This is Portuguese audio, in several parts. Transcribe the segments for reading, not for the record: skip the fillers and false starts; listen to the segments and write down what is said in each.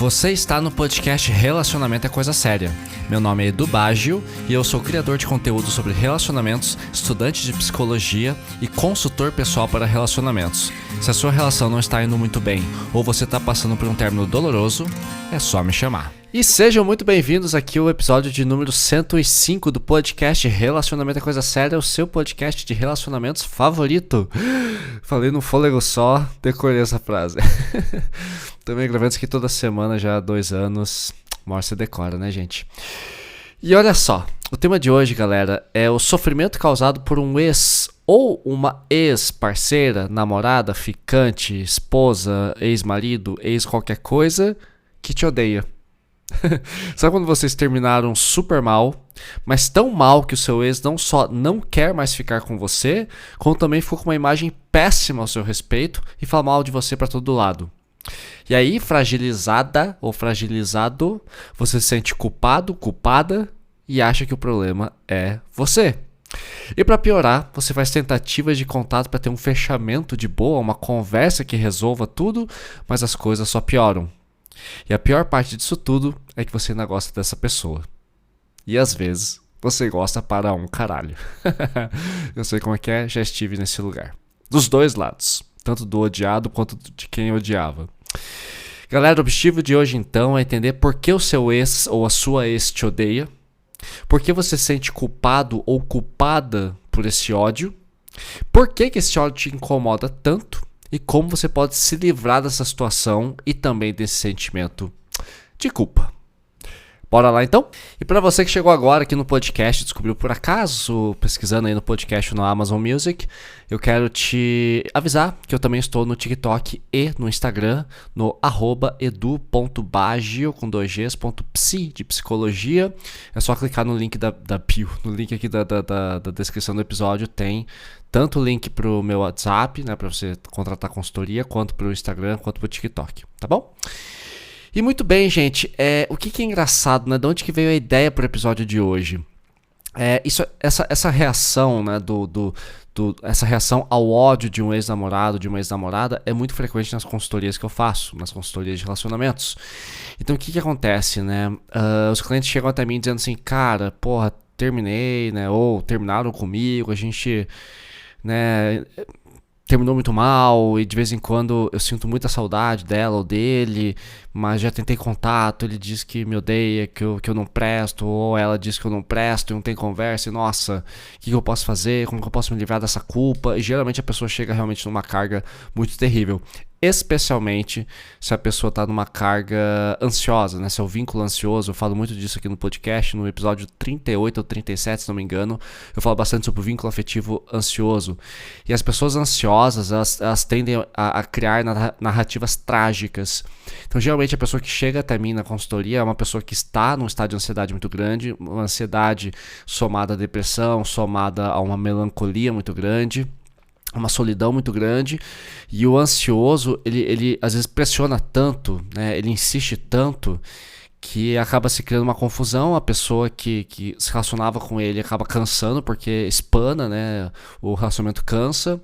Você está no podcast Relacionamento é Coisa Séria. Meu nome é Edu Baggio e eu sou criador de conteúdo sobre relacionamentos, estudante de psicologia e consultor pessoal para relacionamentos. Se a sua relação não está indo muito bem ou você está passando por um término doloroso, é só me chamar. E sejam muito bem-vindos aqui ao episódio de número 105 do podcast Relacionamento é Coisa Séria, o seu podcast de relacionamentos favorito. Falei num fôlego só, decorei essa frase. Também gravando isso aqui toda semana já há 2 anos. Uma hora você decora, né, gente? E olha só, o tema de hoje, galera, é o sofrimento causado por um ex ou uma ex-parceira, namorada, ficante, esposa, ex-marido, ex-qualquer coisa que te odeia. Sabe quando vocês terminaram super mal, mas tão mal que o seu ex não só não quer mais ficar com você, como também ficou com uma imagem péssima ao seu respeito e fala mal de você pra todo lado. E aí, fragilizada ou fragilizado, você se sente culpado, culpada e acha que o problema é você. E para piorar, você faz tentativas de contato para ter um fechamento de boa, uma conversa que resolva tudo, mas as coisas só pioram. E a pior parte disso tudo é que você ainda gosta dessa pessoa. E às vezes, você gosta para um caralho. Eu sei como é que é, já estive nesse lugar. Dos dois lados. Tanto do odiado quanto de quem odiava. Galera, o objetivo de hoje então é entender por que o seu ex ou a sua ex te odeia. Por que você se sente culpado ou culpada por esse ódio. Por que esse ódio te incomoda tanto. E como você pode se livrar dessa situação e também desse sentimento de culpa. Bora lá então? E para você que chegou agora aqui no podcast, descobriu por acaso, pesquisando aí no podcast no Amazon Music, eu quero te avisar que eu também estou no TikTok e no Instagram, no @edu.baggio, com 2gs.psi, de psicologia. É só clicar no link da bio, no link aqui da descrição do episódio tem tanto o link pro meu WhatsApp, né, para você contratar consultoria, quanto pro Instagram, quanto pro TikTok, tá bom? E muito bem, gente, o que é engraçado, né? De onde que veio a ideia pro episódio de hoje? Essa reação, né, essa reação ao ódio de um ex-namorado, de uma ex-namorada, é muito frequente nas consultorias que eu faço, nas consultorias de relacionamentos. Então, o que acontece, né? Os clientes chegam até mim dizendo assim, cara, porra, terminei, né? Ou terminaram comigo, a gente, né, terminou muito mal e de vez em quando eu sinto muita saudade dela ou dele, mas já tentei contato, ele diz que me odeia, que eu não presto, ou ela diz que eu não presto e não tem conversa, e nossa, o que eu posso fazer, como que eu posso me livrar dessa culpa? E geralmente a pessoa chega realmente numa carga muito terrível. Especialmente se a pessoa está numa carga ansiosa, né? Se é o vínculo ansioso, eu falo muito disso aqui no podcast, no episódio 38 ou 37, se não me engano, eu falo bastante sobre o vínculo afetivo ansioso. E as pessoas ansiosas, elas tendem a criar narrativas trágicas. Então, geralmente, a pessoa que chega até mim na consultoria é uma pessoa que está num estado de ansiedade muito grande, uma ansiedade somada à depressão, somada a uma melancolia muito grande, uma solidão muito grande, e o ansioso, ele às vezes pressiona tanto, né? Ele insiste tanto, que acaba se criando uma confusão, a pessoa que se relacionava com ele acaba cansando, porque espana, né? O relacionamento cansa,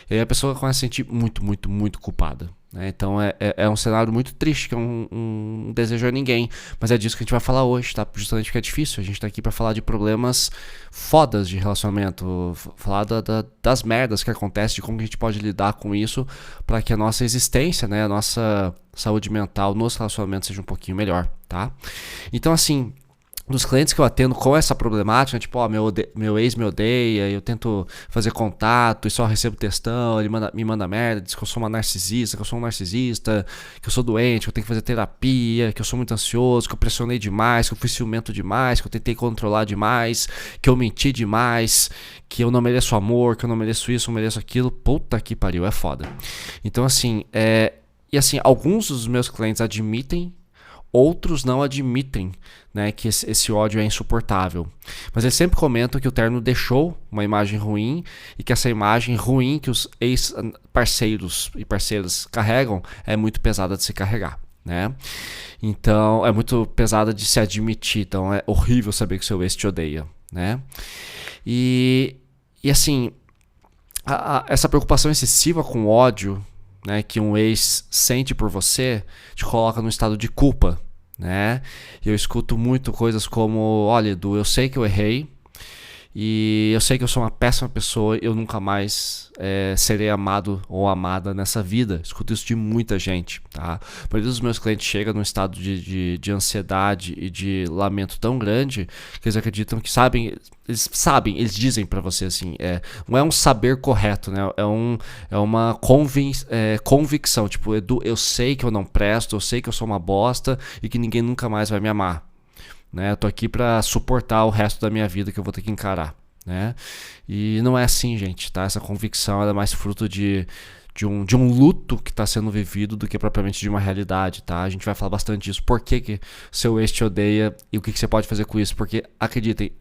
e aí a pessoa começa a se sentir muito, muito, muito culpada. Então é um cenário muito triste, que é um desejo a ninguém, mas é disso que a gente vai falar hoje, tá? Justamente porque é difícil, a gente tá aqui pra falar de problemas fodas de relacionamento, falar das merdas que acontecem, de como a gente pode lidar com isso para que a nossa existência, né, a nossa saúde mental nos relacionamentos seja um pouquinho melhor, tá? Então assim, dos clientes que eu atendo com essa problemática, tipo, meu ex me odeia, eu tento fazer contato e só recebo textão, ele me manda merda, diz que eu sou uma narcisista, que eu sou um narcisista, que eu sou doente, que eu tenho que fazer terapia, que eu sou muito ansioso, que eu pressionei demais, que eu fui ciumento demais, que eu tentei controlar demais, que eu menti demais, que eu não mereço amor, que eu não mereço isso, eu não mereço aquilo. Puta que pariu, é foda. Então assim, e assim, alguns dos meus clientes admitem, outros não admitem, né, que esse ódio é insuportável. Mas eles sempre comentam que o término deixou uma imagem ruim e que essa imagem ruim que os ex-parceiros e parceiras carregam é muito pesada de se carregar, né? Então, é muito pesada de se admitir. Então, é horrível saber que o seu ex te odeia, né? E assim, essa preocupação excessiva com ódio né, que um ex sente por você te coloca num estado de culpa, né? E eu escuto muito coisas como, olha, Edu, eu sei que eu errei e eu sei que eu sou uma péssima pessoa, eu nunca mais serei amado ou amada nessa vida. Escuto isso de muita gente, tá? A maioria dos meus clientes chega num estado de ansiedade e de lamento tão grande que eles acreditam que eles dizem pra você assim, não é um saber correto, né? É uma convicção, tipo, Edu, eu sei que eu não presto, eu sei que eu sou uma bosta e que ninguém nunca mais vai me amar. Né? Eu tô aqui para suportar o resto da minha vida que eu vou ter que encarar, né? E não é assim, gente, tá? Essa convicção ela é mais fruto de um luto que está sendo vivido do que propriamente de uma realidade, tá? A gente vai falar bastante disso. Por que seu ex te odeia e o que você pode fazer com isso? Porque, acreditem,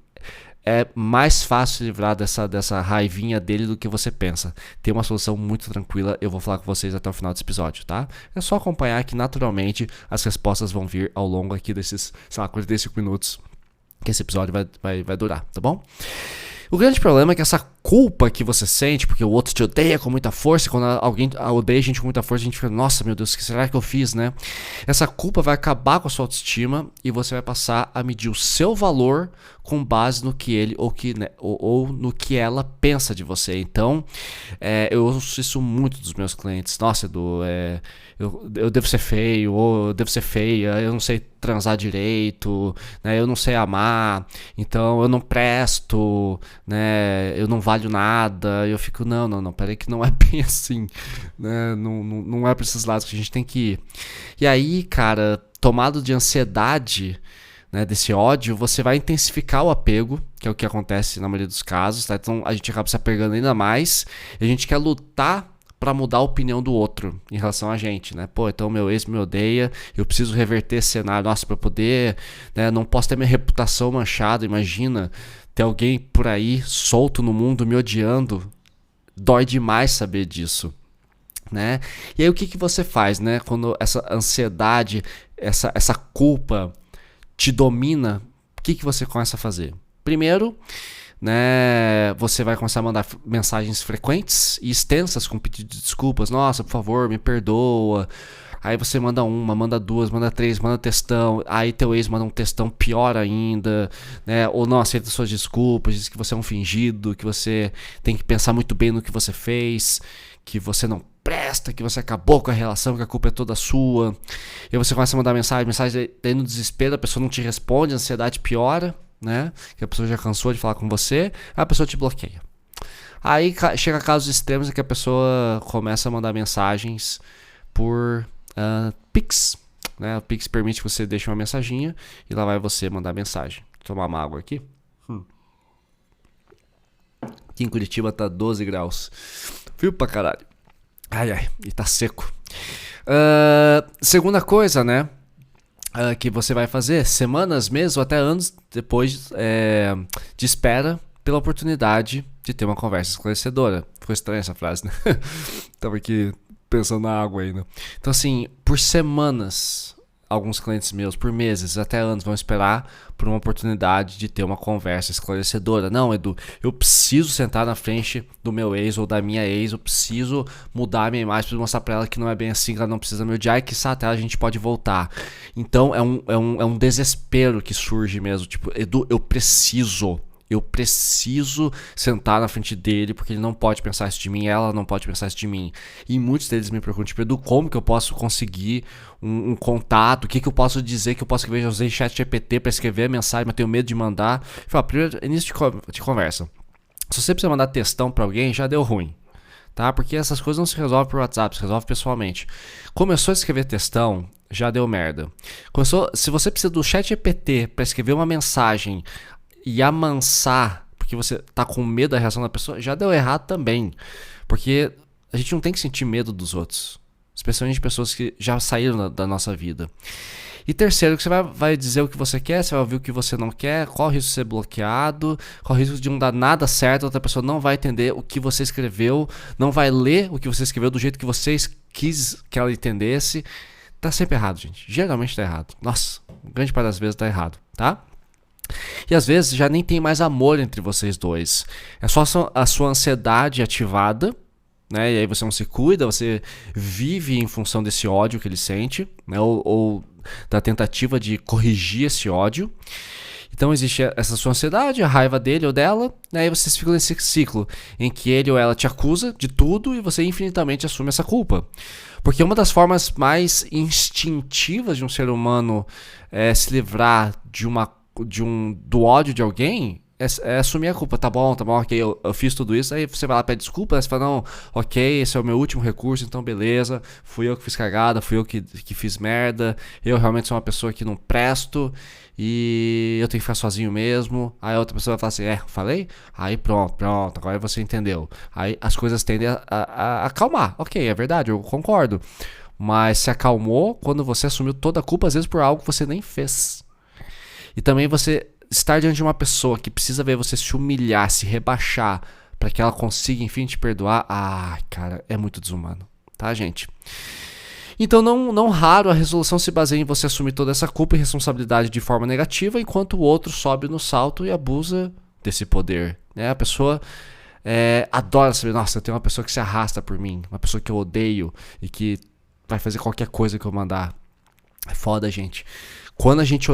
é mais fácil se livrar dessa raivinha dele do que você pensa. Tem uma solução muito tranquila, eu vou falar com vocês até o final desse episódio, tá? É só acompanhar que naturalmente as respostas vão vir ao longo aqui desses, 45 minutos que esse episódio vai durar, tá bom? O grande problema é que essa culpa que você sente, porque o outro te odeia com muita força, e quando alguém odeia a gente com muita força, a gente fica, nossa, meu Deus, o que será que eu fiz, né? Essa culpa vai acabar com a sua autoestima e você vai passar a medir o seu valor com base no que ele ou no que ela pensa de você. Então, eu ouço isso muito dos meus clientes. Nossa, Edu, eu devo ser feio, ou eu devo ser feia, eu não sei transar direito, né? Eu não sei amar, então eu não presto, né? Eu não valho nada. Eu fico, não, peraí que não é bem assim, né? Não é pra esses lados que a gente tem que ir. E aí, cara, tomado de ansiedade, né, desse ódio, você vai intensificar o apego, que é o que acontece na maioria dos casos, tá? Então a gente acaba se apegando ainda mais e a gente quer lutar pra mudar a opinião do outro em relação a gente, né? Pô, então meu ex me odeia, eu preciso reverter esse cenário, nossa, pra poder, né, não posso ter minha reputação manchada, imagina ter alguém por aí solto no mundo me odiando, dói demais saber disso, né? E aí o que você faz, né? Quando essa ansiedade, essa culpa te domina, o que você começa a fazer? Primeiro, né, você vai começar a mandar mensagens frequentes e extensas com pedido de desculpas. Nossa, por favor, me perdoa. Aí você manda uma, manda duas, manda três, manda textão. Aí teu ex manda um textão pior ainda, né? Ou não aceita suas desculpas, diz que você é um fingido, que você tem que pensar muito bem no que você fez, que você não presta, que você acabou com a relação, que a culpa é toda sua. E você começa a mandar mensagem, daí no desespero a pessoa não te responde, a ansiedade piora, né? Que a pessoa já cansou de falar com você, a pessoa te bloqueia. Aí chega a casos extremos em que a pessoa começa a mandar mensagens por Pix, né? O Pix permite que você deixe uma mensaginha e lá vai você mandar mensagem. Vou tomar uma água aqui. Aqui em Curitiba tá 12 graus. Frio pra caralho. Ai, e tá seco. Segunda coisa, né? Que você vai fazer semanas, meses ou até anos depois de espera pela oportunidade de ter uma conversa esclarecedora. Ficou estranha essa frase, né? Tava aqui pensando na água ainda. Então assim, por semanas, alguns clientes meus, por meses, até anos, vão esperar por uma oportunidade de ter uma conversa esclarecedora. Não, Edu, eu preciso sentar na frente do meu ex ou da minha ex, eu preciso mudar a minha imagem, preciso mostrar pra ela que não é bem assim, que ela não precisa me odiar e que até a gente pode voltar. Então é um desespero que surge mesmo, tipo, Edu, eu preciso sentar na frente dele, porque ele não pode pensar isso de mim, ela não pode pensar isso de mim. E muitos deles me perguntam, tipo, Edu, como que eu posso conseguir um contato? O que eu posso dizer que eu posso escrever? Eu usei ChatGPT para escrever a mensagem, mas tenho medo de mandar. Eu falo, primeiro, início de conversa. Se você precisa mandar textão para alguém, já deu ruim, tá? Porque essas coisas não se resolvem por WhatsApp, se resolve pessoalmente. Começou a escrever textão, já deu merda. Se você precisa do ChatGPT para escrever uma mensagem e amansar, porque você tá com medo da reação da pessoa, já deu errado também. Porque a gente não tem que sentir medo dos outros, especialmente de pessoas que já saíram da nossa vida. E terceiro, que você vai dizer o que você quer, você vai ouvir o que você não quer, corre o risco de ser bloqueado, corre o risco de não dar nada certo, a outra pessoa não vai entender o que você escreveu, não vai ler o que você escreveu do jeito que você quis que ela entendesse. Tá sempre errado, gente. Geralmente tá errado. Nossa, grande parte das vezes tá errado, tá? E às vezes já nem tem mais amor entre vocês dois. É só a sua ansiedade ativada, né? E aí você não se cuida, você vive em função desse ódio que ele sente, né? Ou da tentativa de corrigir esse ódio. Então existe essa sua ansiedade, a raiva dele ou dela, né? E vocês ficam nesse ciclo em que ele ou ela te acusa de tudo e você infinitamente assume essa culpa. Porque uma das formas mais instintivas de um ser humano se livrar do ódio de alguém é assumir a culpa. Tá bom, ok, eu fiz tudo isso. Aí você vai lá e pede desculpa, aí você fala, não, ok, esse é o meu último recurso, então beleza, fui eu que fiz cagada, fui eu que fiz merda, eu realmente sou uma pessoa que não presto e eu tenho que ficar sozinho mesmo. Aí a outra pessoa vai falar assim, falei? Aí pronto, agora você entendeu. Aí as coisas tendem a acalmar. Ok, é verdade, eu concordo. Mas se acalmou quando você assumiu toda a culpa, às vezes por algo que você nem fez. E também você estar diante de uma pessoa que precisa ver você se humilhar, se rebaixar, para que ela consiga, enfim, te perdoar. Cara, é muito desumano, tá, gente? Então, não raro a resolução se baseia em você assumir toda essa culpa e responsabilidade de forma negativa, enquanto o outro sobe no salto e abusa desse poder, né? A pessoa adora saber, nossa, eu tenho uma pessoa que se arrasta por mim, uma pessoa que eu odeio e que vai fazer qualquer coisa que eu mandar. É foda, gente. Quando a gente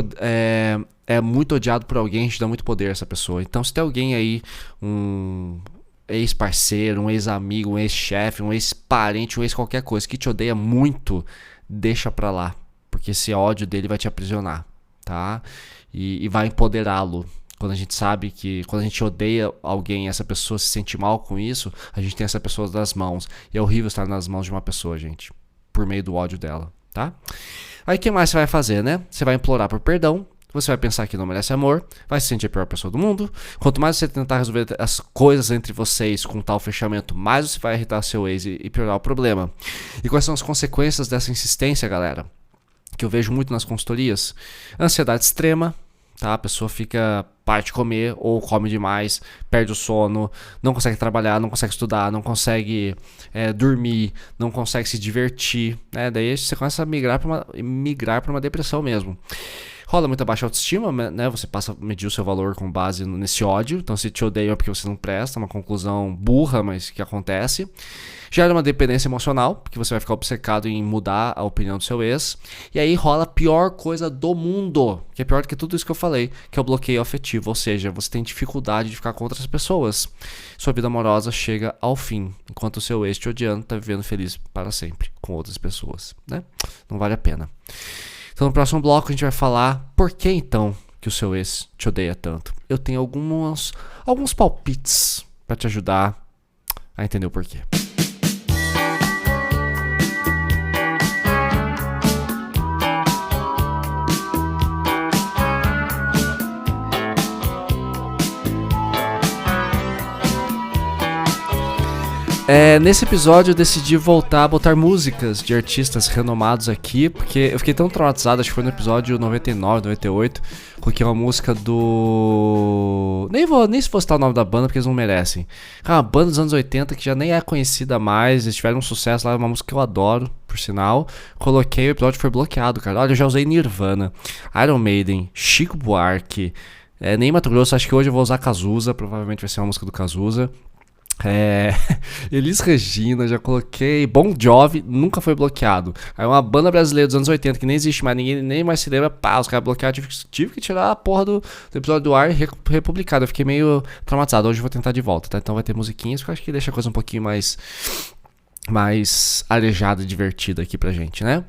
é muito odiado por alguém, a gente dá muito poder a essa pessoa. Então, se tem alguém aí, um ex-parceiro, um ex-amigo, um ex-chefe, um ex-parente, um ex-qualquer coisa que te odeia muito, deixa pra lá. Porque esse ódio dele vai te aprisionar, tá? E vai empoderá-lo. Quando a gente sabe que, quando a gente odeia alguém e essa pessoa se sente mal com isso, a gente tem essa pessoa nas mãos. E é horrível estar nas mãos de uma pessoa, gente. Por meio do ódio dela, tá? Aí o que mais você vai fazer, né? Você vai implorar por perdão, você vai pensar que não merece amor, vai se sentir a pior pessoa do mundo. Quanto mais você tentar resolver as coisas entre vocês com tal fechamento, mais você vai irritar seu ex e piorar o problema. E quais são as consequências dessa insistência, galera? Que eu vejo muito nas consultorias. Ansiedade extrema, tá? A pessoa para de comer ou come demais, perde o sono, não consegue trabalhar, não consegue estudar, não consegue dormir, não consegue se divertir, né? Daí você começa a migrar para uma depressão mesmo. Rola muita baixa autoestima, né? Você passa a medir o seu valor com base nesse ódio. Então, se te odeiam é porque você não presta, uma conclusão burra, mas que acontece. Gera uma dependência emocional, porque você vai ficar obcecado em mudar a opinião do seu ex. E aí rola a pior coisa do mundo, que é pior do que tudo isso que eu falei, que é o bloqueio afetivo. Ou seja, você tem dificuldade de ficar com outras pessoas. Sua vida amorosa chega ao fim, enquanto o seu ex te odiando está vivendo feliz para sempre com outras pessoas, né? Não vale a pena. Então no próximo bloco a gente vai falar por que então que o seu ex te odeia tanto. Eu tenho alguns palpites para te ajudar a entender o porquê. Nesse episódio eu decidi voltar a botar músicas de artistas renomados aqui, porque eu fiquei tão traumatizado, acho que foi no episódio 99, 98, coloquei uma música do... Nem se fosse citar o nome da banda, porque eles não merecem. Uma banda dos anos 80 que já nem é conhecida mais, eles tiveram um sucesso lá, uma música que eu adoro, por sinal. Coloquei, o episódio foi bloqueado, cara. Olha, eu já usei Nirvana, Iron Maiden, Chico Buarque, nem Mato Grosso, acho que hoje eu vou usar Cazuza, provavelmente vai ser uma música do Cazuza. Elis Regina, já coloquei. Bon Jovi, nunca foi bloqueado. Aí uma banda brasileira dos anos 80 que nem existe mais, ninguém nem mais se lembra. Os caras bloquearam, tive que tirar a porra do episódio do ar e republicado. Eu fiquei meio traumatizado. Hoje eu vou tentar de volta, tá? Então vai ter musiquinhas, porque eu acho que deixa a coisa um pouquinho mais arejada e divertida aqui pra gente, né?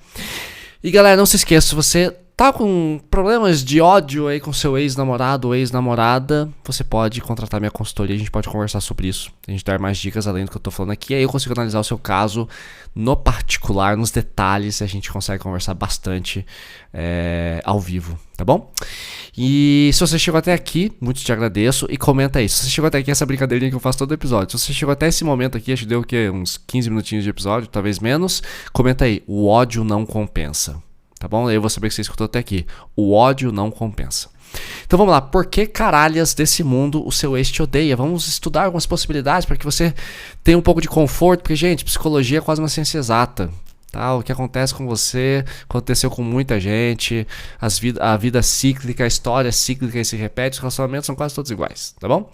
E galera, não se esqueça, se você tá com problemas de ódio aí com seu ex-namorado ou ex-namorada, você pode contratar minha consultoria, a gente pode conversar sobre isso, a gente dar mais dicas além do que eu tô falando aqui, aí eu consigo analisar o seu caso no particular, nos detalhes, e a gente consegue conversar bastante ao vivo, tá bom? E se você chegou até aqui, muito te agradeço, e comenta aí, se você chegou até aqui, essa brincadeirinha que eu faço todo episódio, se você chegou até esse momento aqui, acho que deu o quê? Uns 15 minutinhos de episódio, talvez menos, comenta aí, o ódio não compensa. Tá bom? Aí eu vou saber que você escutou até aqui. O ódio não compensa. Então vamos lá. Por que caralhas desse mundo o seu ex te odeia? Vamos estudar algumas possibilidades para que você tenha um pouco de conforto. Porque, gente, psicologia é quase uma ciência exata. Tá? O que acontece com você aconteceu com muita gente. A vida cíclica, a história cíclica e se repete. Os relacionamentos são quase todos iguais. Tá bom?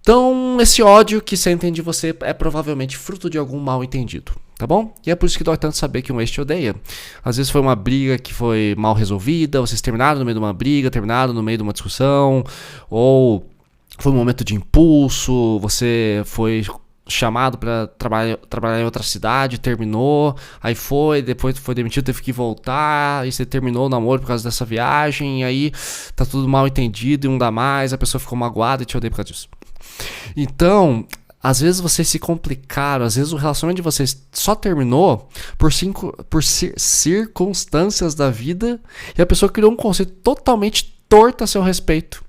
Então, esse ódio que sentem de você é provavelmente fruto de algum mal entendido, tá bom? E é por isso que dói tanto saber que um ex te odeia. Às vezes foi uma briga que foi mal resolvida, vocês terminaram no meio de uma briga, terminaram no meio de uma discussão, ou foi um momento de impulso, você foi chamado para trabalhar em outra cidade, terminou, aí depois foi demitido, teve que voltar, e você terminou o namoro por causa dessa viagem, e aí tá tudo mal entendido e não dá mais, a pessoa ficou magoada e te odeia por causa disso. Então, às vezes vocês se complicaram, às vezes o relacionamento de vocês só terminou por circunstâncias da vida e a pessoa criou um conceito totalmente torto a seu respeito.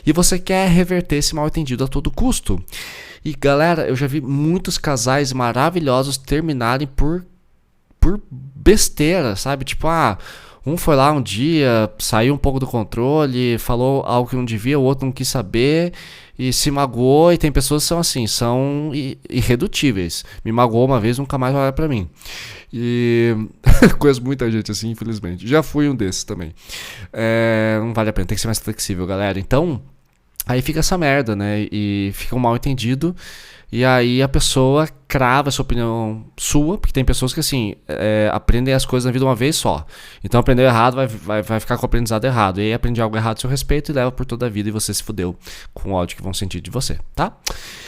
E você quer reverter esse mal entendido a todo custo. E galera, eu já vi muitos casais maravilhosos terminarem por besteira, sabe? Tipo, um foi lá um dia, saiu um pouco do controle, falou algo que não devia, o outro não quis saber e se magoou. E tem pessoas que são assim, são irredutíveis. Me magoou uma vez, nunca mais vai olhar pra mim. E conheço muita gente assim, infelizmente. Já fui um desses também. Não vale a pena, tem que ser mais flexível, galera. Então, aí fica essa merda, né? E fica um mal entendido. E aí a pessoa crava essa opinião sua, porque tem pessoas que assim, aprendem as coisas na vida uma vez só. Então aprendeu errado, vai ficar com o aprendizado errado. E aí aprende algo errado a seu respeito e leva por toda a vida e você se fudeu com o ódio que vão sentir de você, tá?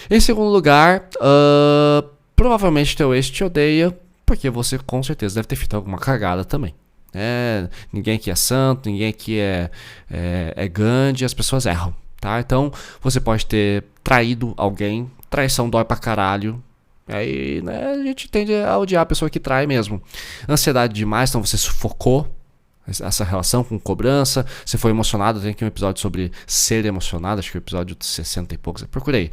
Em segundo lugar, provavelmente teu ex te odeia, porque você com certeza deve ter feito alguma cagada também. Ninguém aqui é santo, ninguém aqui é Gandhi, as pessoas erram, tá? Então você pode ter traído alguém. Traição dói pra caralho. Aí, né, a gente tende a odiar a pessoa que trai mesmo. Ansiedade demais, então você sufocou essa relação com cobrança. Você foi emocionado, tem aqui um episódio sobre ser emocionado, acho que é o episódio de 60 e poucos. Procurei.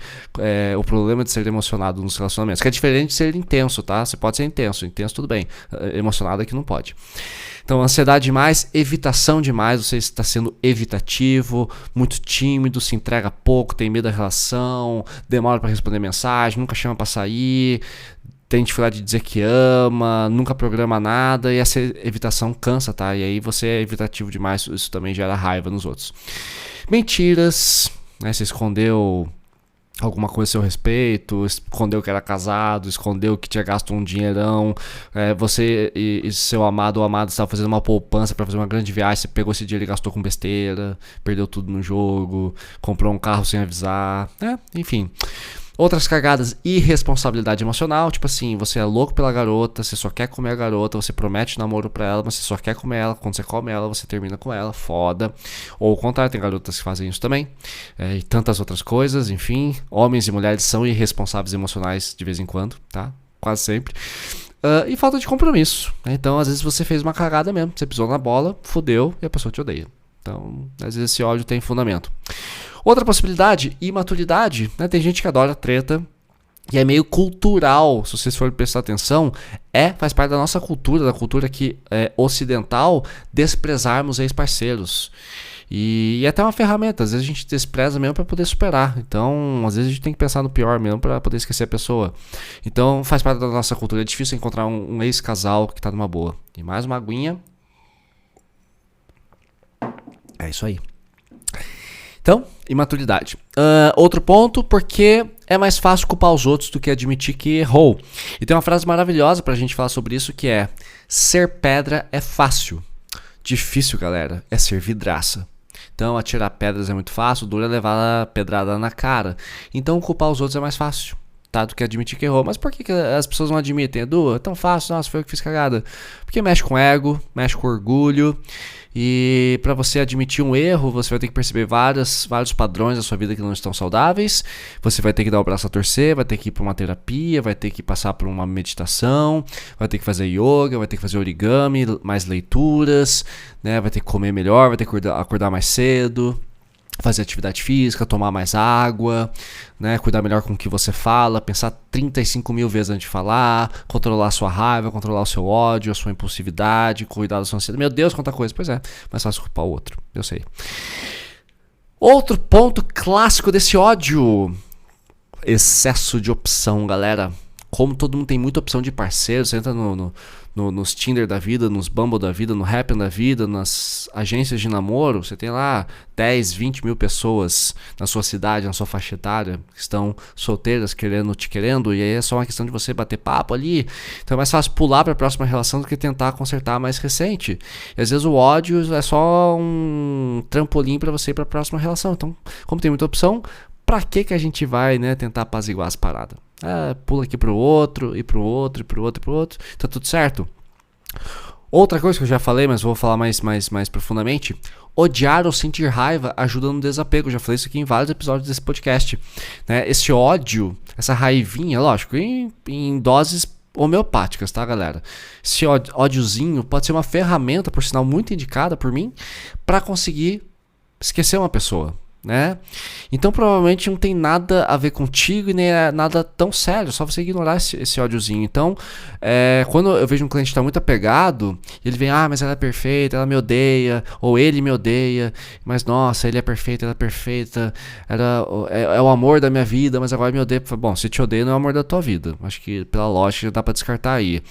O problema de ser emocionado nos relacionamentos, que é diferente de ser intenso, tá? Você pode ser intenso tudo bem. Emocionado é que não pode. Então, ansiedade demais, evitação demais, você está sendo evitativo, muito tímido, se entrega pouco, tem medo da relação, demora para responder mensagem, nunca chama para sair, tem dificuldade de dizer que ama, nunca programa nada, e essa evitação cansa, tá? E aí você é evitativo demais, isso também gera raiva nos outros. Mentiras, né? Você escondeu alguma coisa a seu respeito, escondeu que era casado, escondeu que tinha gasto um dinheirão, você e seu amado ou amada estavam fazendo uma poupança para fazer uma grande viagem, você pegou esse dinheiro e gastou com besteira, perdeu tudo no jogo, comprou um carro sem avisar, enfim. Outras cagadas, irresponsabilidade emocional, tipo assim, você é louco pela garota, você só quer comer a garota, você promete namoro pra ela, mas você só quer comer ela, quando você come ela, você termina com ela, foda. Ou o contrário, tem garotas que fazem isso também, e tantas outras coisas, enfim, homens e mulheres são irresponsáveis emocionais de vez em quando, tá? Quase sempre. E falta de compromisso, né? Então às vezes você fez uma cagada mesmo, você pisou na bola, fudeu e a pessoa te odeia. Então, às vezes esse ódio tem fundamento. Outra possibilidade, imaturidade, né? Tem gente que adora treta e é meio cultural, se vocês forem prestar atenção, faz parte da nossa cultura, da cultura aqui ocidental, desprezarmos ex-parceiros. E é até uma ferramenta, às vezes a gente despreza mesmo para poder superar. Então, às vezes a gente tem que pensar no pior mesmo para poder esquecer a pessoa. Então, faz parte da nossa cultura, é difícil encontrar um ex-casal que tá numa boa. E mais uma aguinha. É isso aí. Então, imaturidade. Outro ponto, porque é mais fácil culpar os outros do que admitir que errou. E tem uma frase maravilhosa pra gente falar sobre isso que é: ser pedra é fácil. Difícil, galera, é ser vidraça. Então, atirar pedras é muito fácil, duro é levar a pedrada na cara. Então, culpar os outros é mais fácil, tá? Do que admitir que errou. Mas por que as pessoas não admitem? Edu, é tão fácil, nossa, foi eu que fiz cagada. Porque mexe com ego, mexe com orgulho. E para você admitir um erro, você vai ter que perceber vários padrões da sua vida que não estão saudáveis. Você vai ter que dar o braço a torcer, vai ter que ir para uma terapia, vai ter que passar por uma meditação, vai ter que fazer yoga, vai ter que fazer origami, mais leituras, né? Vai ter que comer melhor, vai ter que acordar mais cedo, fazer atividade física, tomar mais água, né? Cuidar melhor com o que você fala, pensar 35 mil vezes antes de falar, controlar a sua raiva, controlar o seu ódio, a sua impulsividade, cuidar da sua ansiedade. Meu Deus, quanta coisa. Pois é, mas fácil culpar o outro, eu sei. Outro ponto clássico desse ódio: excesso de opção, galera. Como todo mundo tem muita opção de parceiro, você entra nos Tinder da vida, nos Bumble da vida, no Happn da vida, nas agências de namoro, você tem lá 10, 20 mil pessoas na sua cidade, na sua faixa etária, que estão solteiras, te querendo, e aí é só uma questão de você bater papo ali. Então é mais fácil pular para a próxima relação do que tentar consertar a mais recente. E às vezes o ódio é só um trampolim para você ir para a próxima relação. Então, como tem muita opção, pra que a gente vai, né, tentar apaziguar as paradas? Pula aqui pro outro, e pro outro, e pro outro, e pro outro. Tá tudo certo? Outra coisa que eu já falei, mas vou falar mais profundamente. Odiar ou sentir raiva ajuda no desapego. Eu já falei isso aqui em vários episódios desse podcast, né? Esse ódio, essa raivinha, lógico, em doses homeopáticas, tá, galera? Esse ódiozinho pode ser uma ferramenta, por sinal, muito indicada por mim, pra conseguir esquecer uma pessoa, né? Então provavelmente não tem nada a ver contigo e nem é nada tão sério, só você ignorar esse ódiozinho. Então, quando eu vejo um cliente que tá muito apegado, ele vem, mas ela é perfeita, ela me odeia, ou ele me odeia, mas nossa, ele é perfeito, ela é perfeita, é o amor da minha vida, mas agora me odeia. Bom, se te odeia não é o amor da tua vida, acho que pela lógica já dá pra descartar aí.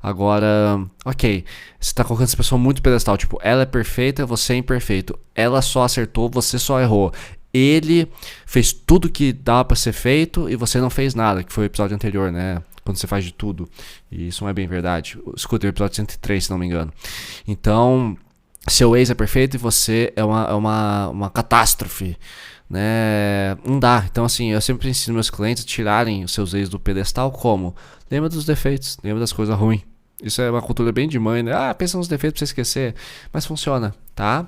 Agora, ok, você tá colocando essa pessoa muito pedestal, tipo, ela é perfeita, você é imperfeito, ela só acertou, você só errou. Ele fez tudo que dava pra ser feito e você não fez nada, que foi o episódio anterior, né? Quando você faz de tudo. E isso não é bem verdade. Escuta o episódio 103, se não me engano. Então, seu ex é perfeito e você é uma catástrofe, né? Não dá. Então, assim, eu sempre ensino meus clientes a tirarem os seus ex do pedestal como? Lembra dos defeitos, lembra das coisas ruins. Isso é uma cultura bem de mãe, né? Pensa nos defeitos pra você esquecer. Mas funciona, tá?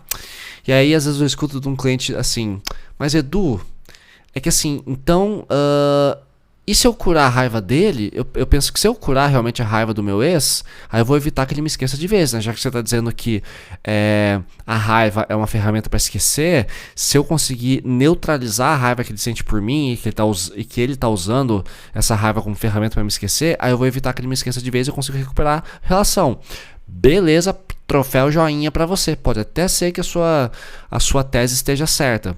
E aí, às vezes eu escuto de um cliente assim, mas Edu, é que assim, então, e se eu curar a raiva dele, eu penso que se eu curar realmente a raiva do meu ex, aí eu vou evitar que ele me esqueça de vez, né? Já que você tá dizendo que a raiva é uma ferramenta para esquecer, se eu conseguir neutralizar a raiva que ele sente por mim e que ele tá usando essa raiva como ferramenta para me esquecer, aí eu vou evitar que ele me esqueça de vez e eu consigo recuperar a relação. Beleza, troféu joinha pra você. Pode até ser que a sua tese esteja certa.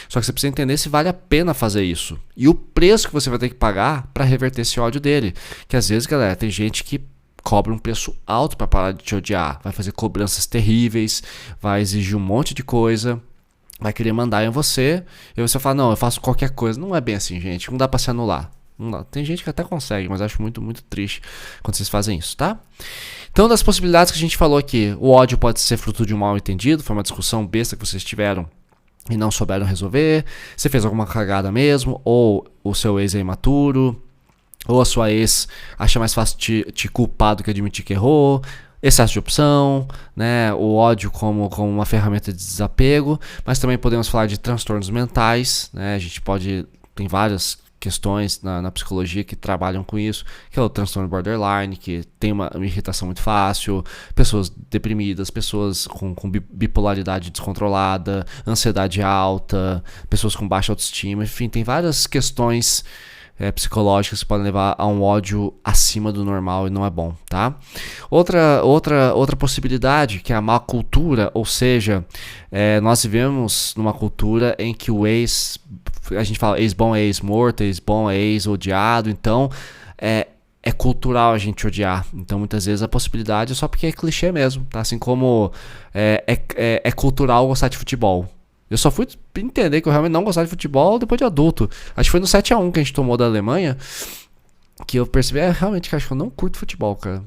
Só que você precisa entender se vale a pena fazer isso. E o preço que você vai ter que pagar pra reverter esse ódio dele. Que às vezes, galera, tem gente que cobra um preço alto pra parar de te odiar. Vai fazer cobranças terríveis, vai exigir um monte de coisa, vai querer mandar em você. E você fala, não, eu faço qualquer coisa. Não é bem assim, gente. Não dá pra se anular. Tem gente que até consegue, mas acho muito, muito triste quando vocês fazem isso, tá? Então, das possibilidades que a gente falou aqui, o ódio pode ser fruto de um mal entendido, foi uma discussão besta que vocês tiveram e não souberam resolver, você fez alguma cagada mesmo, ou o seu ex é imaturo, ou a sua ex acha mais fácil te culpar do que admitir que errou, excesso de opção, né? O ódio como uma ferramenta de desapego, mas também podemos falar de transtornos mentais, né? A gente tem várias questões na psicologia que trabalham com isso, que é o transtorno borderline, que tem uma irritação muito fácil, pessoas deprimidas, pessoas com bipolaridade descontrolada, ansiedade alta, pessoas com baixa autoestima, enfim, tem várias questões psicológicas que podem levar a um ódio acima do normal e não é bom, tá? Outra possibilidade, que é a má cultura, ou seja, nós vivemos numa cultura em que o ex, a gente fala ex-bom é ex-morto, ex-bom é ex-odiado, então é cultural a gente odiar. Então muitas vezes a possibilidade é só porque é clichê mesmo, tá? Assim como é cultural gostar de futebol. Eu só fui entender que eu realmente não gostava de futebol depois de adulto. Acho que foi no 7-1 que a gente tomou da Alemanha que eu percebi, realmente, que acho que eu não curto futebol, cara.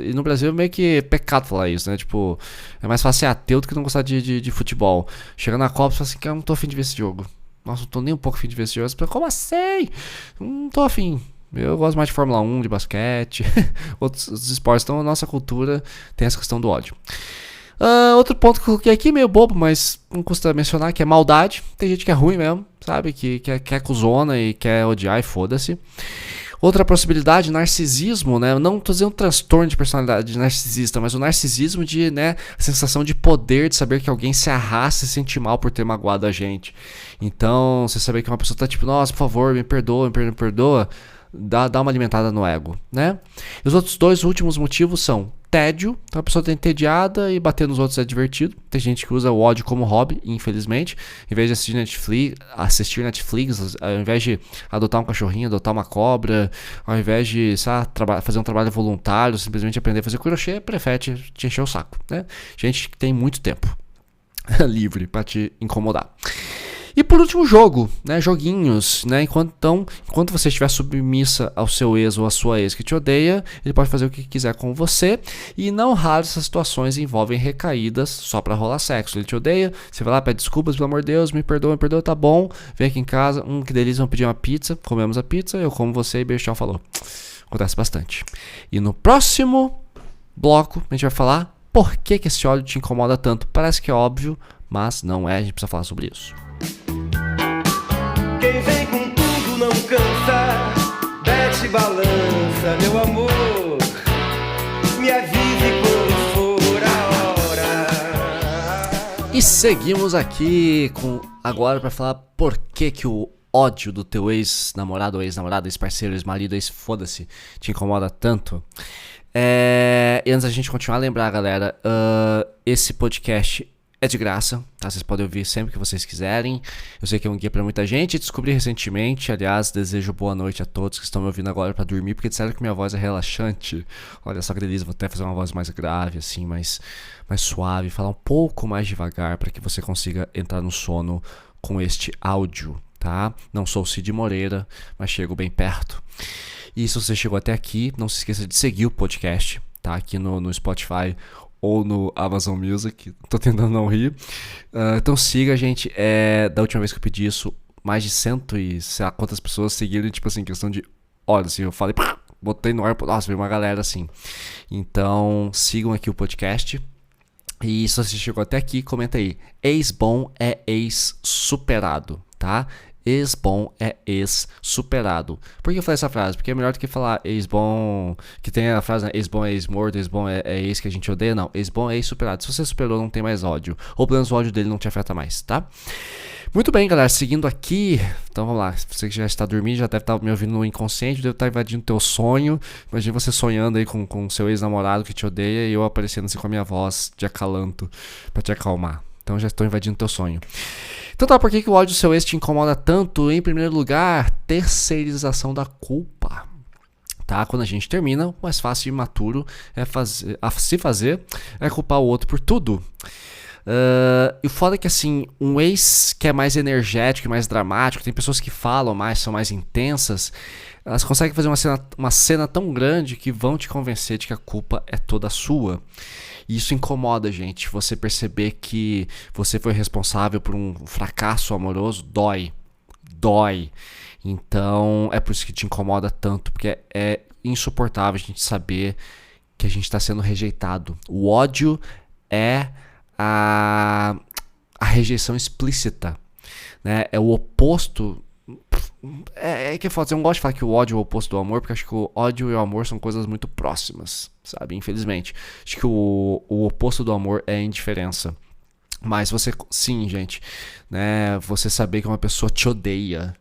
E no Brasil é meio que pecado falar isso, né? Tipo, é mais fácil ser ateu do que não gostar de futebol. Chegando na Copa, você fala assim, cara, eu não tô afim de ver esse jogo. Nossa, não tô nem um pouco afim de ver esse jogo. Você fala, como assim? Não tô afim. Eu gosto mais de Fórmula 1, de basquete, outros esportes. Então a nossa cultura tem essa questão do ódio. Outro ponto que eu coloquei aqui, meio bobo, mas não custa mencionar, que é maldade. Tem gente que é ruim mesmo, sabe? Que quer cuzona e quer odiar e foda-se. Outra possibilidade, narcisismo, né? Não tô dizendo transtorno de personalidade narcisista, mas o narcisismo de, né, a sensação de poder, de saber que alguém se arrasta e se sente mal por ter magoado a gente. Então, você saber que uma pessoa tá tipo, nossa, por favor, me perdoa, dá uma alimentada no ego, né? E os outros dois últimos motivos são tédio. Então a pessoa tá entediada e bater nos outros é divertido. Tem gente que usa o ódio como hobby, infelizmente. Em vez de assistir Netflix, ao invés de adotar um cachorrinho, adotar uma cobra, ao invés de fazer um trabalho voluntário, simplesmente aprender a fazer crochê, prefere te encher o saco, né? Gente que tem muito tempo livre pra te incomodar. E por último, jogo, né? Joguinhos, né? Enquanto você estiver submissa ao seu ex ou à sua ex que te odeia, ele pode fazer o que quiser com você. E não raro essas situações envolvem recaídas só pra rolar sexo. Ele te odeia, você vai lá, pede desculpas, pelo amor de Deus, me perdoa, tá bom. Vem aqui em casa, que delícia, vamos pedir uma pizza. Comemos a pizza, eu como você e beijo, tchau, falou. Acontece bastante. E no próximo bloco, a gente vai falar por que esse ódio te incomoda tanto. Parece que é óbvio, mas não é, a gente precisa falar sobre isso. Quem vem com tudo não cansa, desce e balança, meu amor. Me avise quando for a hora. E seguimos aqui agora para falar por que o ódio do teu ex-namorado, ex-namorada, ex-parceiro, ex-marido, ex-foda-se te incomoda tanto. E antes da gente continuar, lembrar, galera, esse podcast é de graça, tá? Vocês podem ouvir sempre que vocês quiserem. Eu sei que é um guia pra muita gente. Descobri recentemente, aliás, desejo boa noite a todos que estão me ouvindo agora pra dormir, porque disseram que minha voz é relaxante. Olha só que delícia, vou até fazer uma voz mais grave, assim, mais suave, falar um pouco mais devagar para que você consiga entrar no sono com este áudio, tá? Não sou o Cid Moreira, mas chego bem perto. E se você chegou até aqui, não se esqueça de seguir o podcast, tá? Aqui no Spotify ou no Amazon Music, tô tentando não rir. Então siga, gente. Da última vez que eu pedi isso, mais de 100 e sei lá quantas pessoas seguiram, tipo assim, questão de horas, assim, eu falei, botei no ar, nossa, veio uma galera assim. Então sigam aqui o podcast. E se você chegou até aqui, comenta aí. Ex-bom é ex-superado, tá? Ex-bom é ex-superado. Por que eu falei essa frase? Porque é melhor do que falar ex-bom, que tem a frase, né? Ex-bom é ex-morto, ex-bom é ex que a gente odeia. Não, ex-bom é ex-superado. Se você superou, não tem mais ódio. Ou pelo menos o ódio dele não te afeta mais, tá? Muito bem, galera, seguindo aqui. Então vamos lá, você que já está dormindo, já deve estar me ouvindo no inconsciente, deve estar invadindo teu sonho. Imagina você sonhando aí com seu ex-namorado que te odeia e eu aparecendo assim com a minha voz de acalanto pra te acalmar. Então já estou invadindo teu sonho. Então tá, por que o ódio do seu ex te incomoda tanto? Em primeiro lugar, terceirização da culpa. Tá? Quando a gente termina, o mais fácil e maturo se fazer é culpar o outro por tudo. E o foda é que assim, um ex que é mais energético e mais dramático, tem pessoas que falam mais, são mais intensas, elas conseguem fazer uma cena tão grande que vão te convencer de que a culpa é toda sua. E isso incomoda, gente. Você perceber que você foi responsável por um fracasso amoroso dói. Então é por isso que te incomoda tanto, porque é insuportável a gente saber que a gente está sendo rejeitado. O ódio é a rejeição explícita, né? É o oposto. É que é foda, eu não gosto de falar que o ódio é o oposto do amor, porque acho que o ódio e o amor são coisas muito próximas, sabe? Infelizmente. Acho que o oposto do amor é a indiferença. Mas você, sim, gente, né? Você saber que uma pessoa te odeia,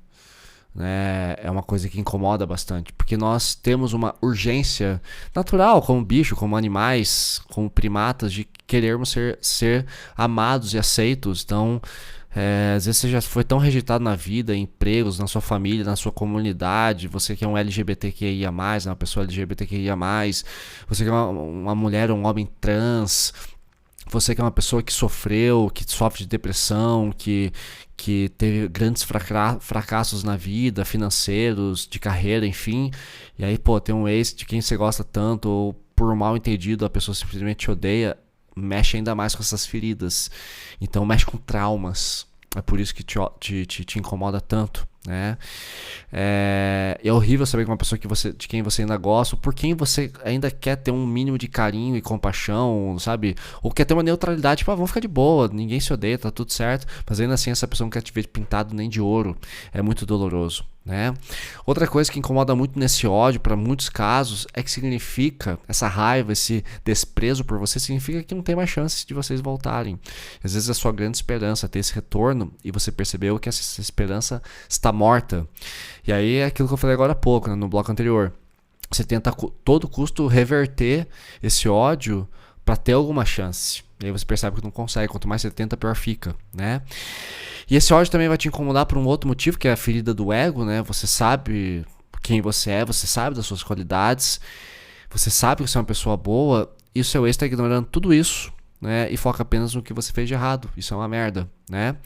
né? É uma coisa que incomoda bastante, porque nós temos uma urgência natural, como bicho, como animais, como primatas, de querermos ser amados e aceitos. Então, às vezes você já foi tão rejeitado na vida, em empregos, na sua família, na sua comunidade, você que é um LGBTQIA+, uma pessoa LGBTQIA+, você que é uma mulher ou um homem trans, você que é uma pessoa que sofreu, que sofre de depressão, que teve grandes fracassos na vida, financeiros, de carreira, enfim. E aí, tem um ex de quem você gosta tanto, ou por mal entendido a pessoa simplesmente te odeia, mexe ainda mais com essas feridas. Então mexe com traumas. É por isso que te incomoda tanto, né? É horrível saber que uma pessoa de quem você ainda gosta, ou por quem você ainda quer ter um mínimo de carinho e compaixão, sabe? Ou quer ter uma neutralidade, tipo, vamos ficar de boa, ninguém se odeia, tá tudo certo. Mas ainda assim essa pessoa não quer te ver pintado nem de ouro. É muito doloroso, né? Outra coisa que incomoda muito nesse ódio, para muitos casos, é que significa, essa raiva, esse desprezo por você, significa que não tem mais chance de vocês voltarem. Às vezes é a sua grande esperança ter esse retorno e você percebeu que essa esperança está morta. E aí é aquilo que eu falei agora há pouco, né, no bloco anterior. você tenta a todo custo reverter esse ódio para ter alguma chance. E aí você percebe que não consegue. Quanto mais você tenta, pior fica, né? E esse ódio também vai te incomodar por um outro motivo, que é a ferida do ego, né? Você sabe quem você é, você sabe das suas qualidades, você sabe que você é uma pessoa boa, e o seu ex está ignorando tudo isso, né? E foca apenas no que você fez de errado. Isso é uma merda, né?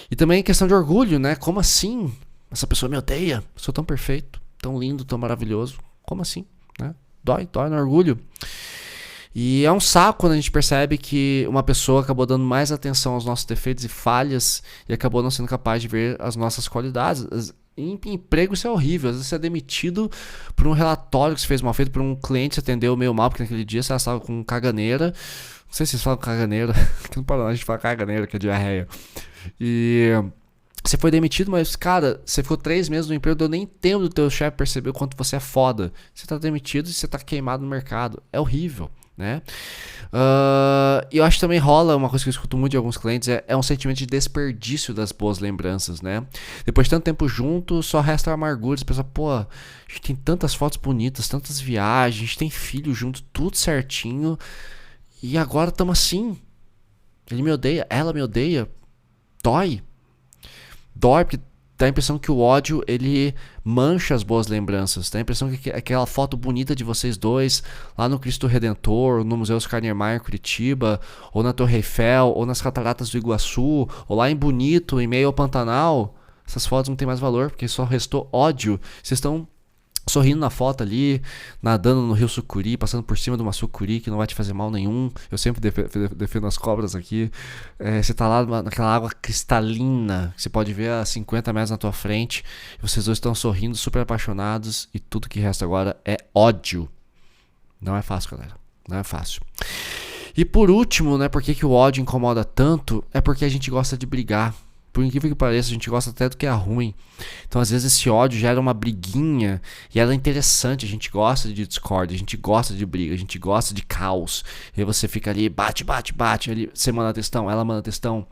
E também questão de orgulho, né? Como assim? Essa pessoa me odeia. Eu sou tão perfeito, tão lindo, tão maravilhoso. Como assim? Né? Dói no orgulho. E é um saco quando a gente percebe que uma pessoa acabou dando mais atenção aos nossos defeitos e falhas e acabou não sendo capaz de ver as nossas qualidades. Em emprego isso é horrível. Às vezes você é demitido por um relatório que você fez mal feito, por um cliente que você atendeu meio mal, porque naquele dia você estava com caganeira. Não sei se vocês falam caganeira. Aqui no Paraná a gente fala caganeira, que é diarreia. E você foi demitido, mas, cara, você ficou 3 meses no emprego, deu nem tempo do teu chefe perceber o quanto você é foda. Você tá demitido e você tá queimado no mercado. É horrível, né? E eu acho que também rola uma coisa que eu escuto muito de alguns clientes, é um sentimento de desperdício das boas lembranças, né? Depois de tanto tempo junto, só resta amargura. Você pensa, pô, a gente tem tantas fotos bonitas, tantas viagens, a gente tem filho junto, tudo certinho, e agora estamos assim. Ele me odeia, ela me odeia. Dói, porque dá a impressão que o ódio, ele mancha as boas lembranças. Dá a impressão que aquela foto bonita de vocês dois lá no Cristo Redentor, no Museu Oscar Niemeyer em Curitiba, ou na Torre Eiffel, ou nas Cataratas do Iguaçu, ou lá em Bonito, em meio ao Pantanal, essas fotos não tem mais valor, porque só restou ódio. Vocês estão sorrindo na foto ali, nadando no rio Sucuri, passando por cima de uma sucuri que não vai te fazer mal nenhum. Eu sempre defendo as cobras aqui. Você tá lá naquela água cristalina, que você pode ver a 50 metros na tua frente, e vocês dois estão sorrindo, super apaixonados, e tudo que resta agora é ódio. Não é fácil, galera. Não é fácil. E por último, né, por que o ódio incomoda tanto? É porque a gente gosta de brigar. Por incrível que pareça, a gente gosta até do que é ruim. Então, às vezes, esse ódio gera uma briguinha e ela é interessante. A gente gosta de discórdia, a gente gosta de briga, a gente gosta de caos. E aí você fica ali, bate. Ali, você manda textão, ela manda textão.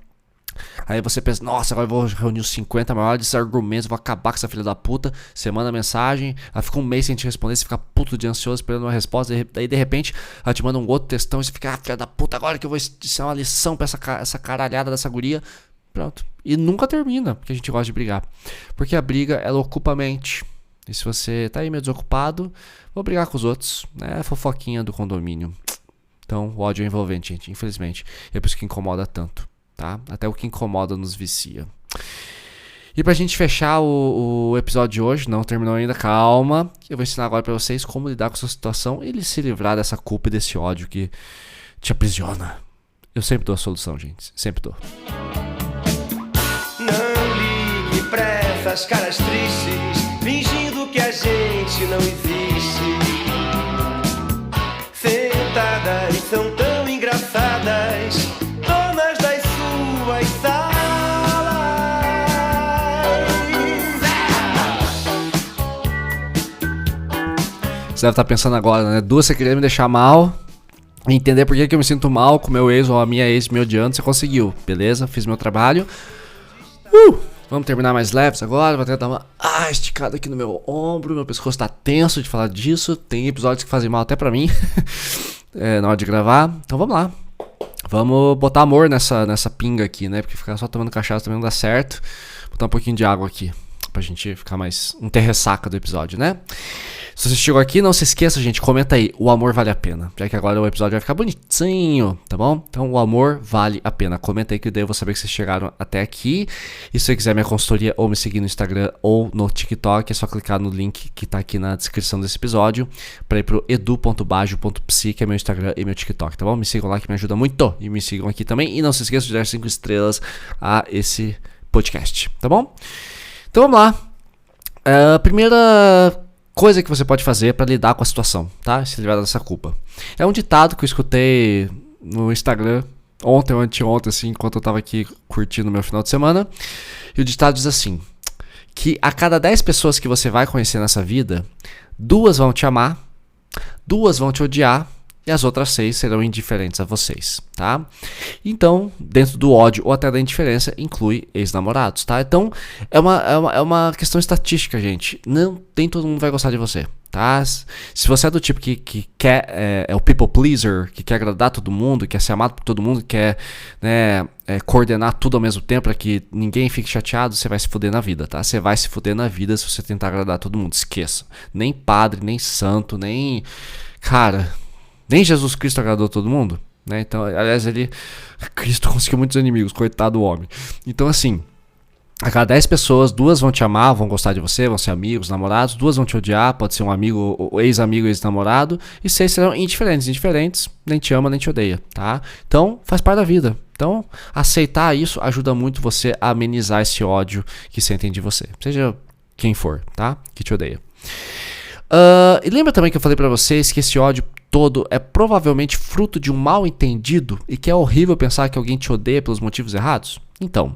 Aí você pensa, nossa, agora eu vou reunir os 50 maiores argumentos, vou acabar com essa filha da puta. Você manda mensagem, ela fica um mês sem te responder, você fica puto de ansioso esperando uma resposta. Daí de repente ela te manda um outro textão e você fica, filha da puta, agora que eu vou ensinar uma lição pra essa caralhada dessa guria. Pronto. E nunca termina, porque a gente gosta de brigar. Porque a briga, ela ocupa a mente. E se você tá aí meio desocupado, vou brigar com os outros, né? Fofoquinha do condomínio. Então, o ódio é envolvente, gente, infelizmente. É por isso que incomoda tanto, tá? Até o que incomoda nos vicia. E pra gente fechar o episódio de hoje, não terminou ainda, calma. Eu vou ensinar agora pra vocês como lidar com essa situação e se livrar dessa culpa e desse ódio que te aprisiona. Eu sempre dou a solução, gente. Sempre dou. Não ligue pra essas caras tristes, fingindo que a gente não existe. Sentadas são tão engraçadas, donas das suas salas. Você deve estar pensando agora, né? Du, você queria me deixar mal, entender por que eu me sinto mal com meu ex ou a minha ex me odiando. Você conseguiu, beleza? Fiz meu trabalho. Vamos terminar mais leves agora. Vou até dar uma esticada aqui no meu ombro. Meu pescoço tá tenso de falar disso. Tem episódios que fazem mal até pra mim na hora de gravar. Então vamos lá. Vamos botar amor nessa pinga aqui, né? Porque ficar só tomando cachaça também não dá certo. Vou botar um pouquinho de água aqui pra gente ficar mais... não ter ressaca do episódio, né? Se você chegou aqui, não se esqueça, gente, comenta aí, o amor vale a pena. Já que agora o episódio vai ficar bonitinho, tá bom? Então o amor vale a pena. Comenta aí que daí eu vou saber que vocês chegaram até aqui. E se você quiser minha consultoria ou me seguir no Instagram ou no TikTok, é só clicar no link que tá aqui na descrição desse episódio pra ir pro edu.bajo.psi, que é meu Instagram e meu TikTok, tá bom? Me sigam lá que me ajuda muito. E me sigam aqui também. E não se esqueça de dar 5 estrelas a esse podcast, tá bom? Então vamos lá. A primeira coisa que você pode fazer para lidar com a situação, tá? Se livrar dessa culpa. É um ditado que eu escutei no Instagram ontem ou anteontem, assim, enquanto eu tava aqui curtindo meu final de semana. E o ditado diz assim, que a cada 10 pessoas que você vai conhecer nessa vida, 2 vão te amar, 2 vão te odiar e as outras 6 serão indiferentes a vocês, tá? Então, dentro do ódio ou até da indiferença, inclui ex-namorados, tá? Então, é uma questão estatística, gente. Nem todo mundo vai gostar de você, Tá? Se você é do tipo que quer, é o people pleaser, que quer agradar todo mundo, quer ser amado por todo mundo, quer, né, coordenar tudo ao mesmo tempo para que ninguém fique chateado, você vai se fuder na vida, tá? Você vai se fuder na vida se você tentar agradar todo mundo, esqueça. Nem padre, nem santo, nem... Cara, nem Jesus Cristo agradou todo mundo, né? Então, aliás, Cristo conseguiu muitos inimigos, coitado do homem. Então, assim... A cada 10 pessoas, 2 vão te amar, vão gostar de você, vão ser amigos, namorados, 2 vão te odiar, pode ser um amigo, ou ex-amigo, ex-namorado, e 6 serão indiferentes, nem te ama, nem te odeia, tá? Então, faz parte da vida. Então, aceitar isso ajuda muito você a amenizar esse ódio que sentem de você, seja quem for, tá? Que te odeia. E lembra também que eu falei pra vocês que esse ódio todo é provavelmente fruto de um mal entendido e que é horrível pensar que alguém te odeia pelos motivos errados? Então...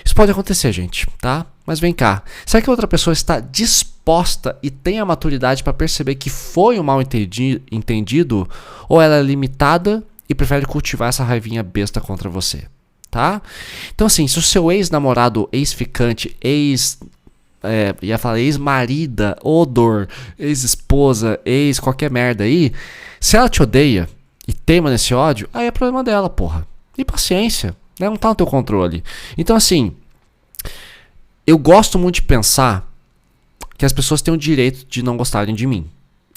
Isso pode acontecer, gente, tá? Mas vem cá. Será que a outra pessoa está disposta e tem a maturidade para perceber que foi um mal entendido? Ou ela é limitada e prefere cultivar essa raivinha besta contra você, tá? Então, assim, se o seu ex-namorado, ex-ficante, ia falar ex-marida, odor, ex-esposa, qualquer merda aí, se ela te odeia e teima nesse ódio, aí é problema dela, porra. E paciência. Não tá no teu controle. Então, assim, eu gosto muito de pensar que as pessoas têm o direito de não gostarem de mim.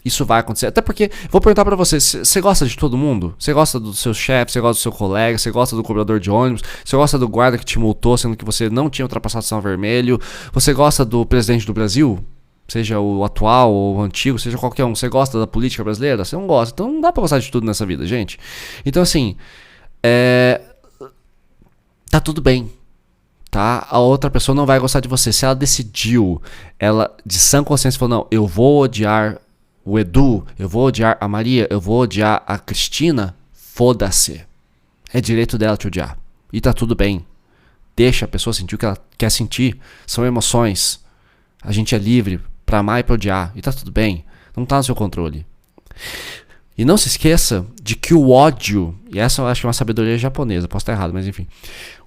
Isso vai acontecer. Até porque, vou perguntar pra você, você gosta de todo mundo? Você gosta do seu chefe, você gosta do seu colega, você gosta do cobrador de ônibus, você gosta do guarda que te multou, sendo que você não tinha ultrapassado o sinal vermelho, você gosta do presidente do Brasil? Seja o atual ou o antigo, seja qualquer um. Você gosta da política brasileira? Você não gosta. Então não dá pra gostar de tudo nessa vida, gente. Então, assim, tá tudo bem, tá? A outra pessoa não vai gostar de você. Se ela decidiu, ela de sã consciência falou, não, eu vou odiar o Edu, eu vou odiar a Maria, eu vou odiar a Cristina, foda-se. É direito dela te odiar. E tá tudo bem. Deixa a pessoa sentir o que ela quer sentir. São emoções. A gente é livre pra amar e pra odiar. E tá tudo bem. Não tá no seu controle. E não se esqueça de que o ódio, e essa eu acho que é uma sabedoria japonesa, posso estar errado, mas enfim.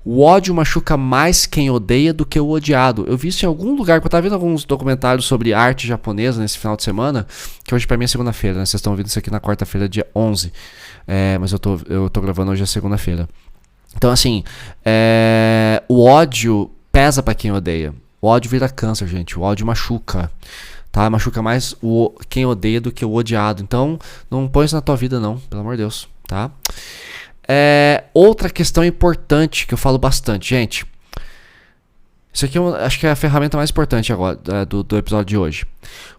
O ódio machuca mais quem odeia do que o odiado. Eu vi isso em algum lugar, porque eu estava vendo alguns documentários sobre arte japonesa nesse final de semana, que hoje para mim é segunda-feira, né? Vocês estão ouvindo isso aqui na quarta-feira, dia 11. Mas eu tô gravando hoje é segunda-feira. Então, assim, o ódio pesa para quem odeia. O ódio vira câncer, gente. O ódio machuca. Tá? Machuca mais quem odeia do que o odiado. Então, não põe isso na tua vida, não. Pelo amor de Deus. Tá? Outra questão importante que eu falo bastante. Gente, isso aqui acho que é a ferramenta mais importante agora do episódio de hoje.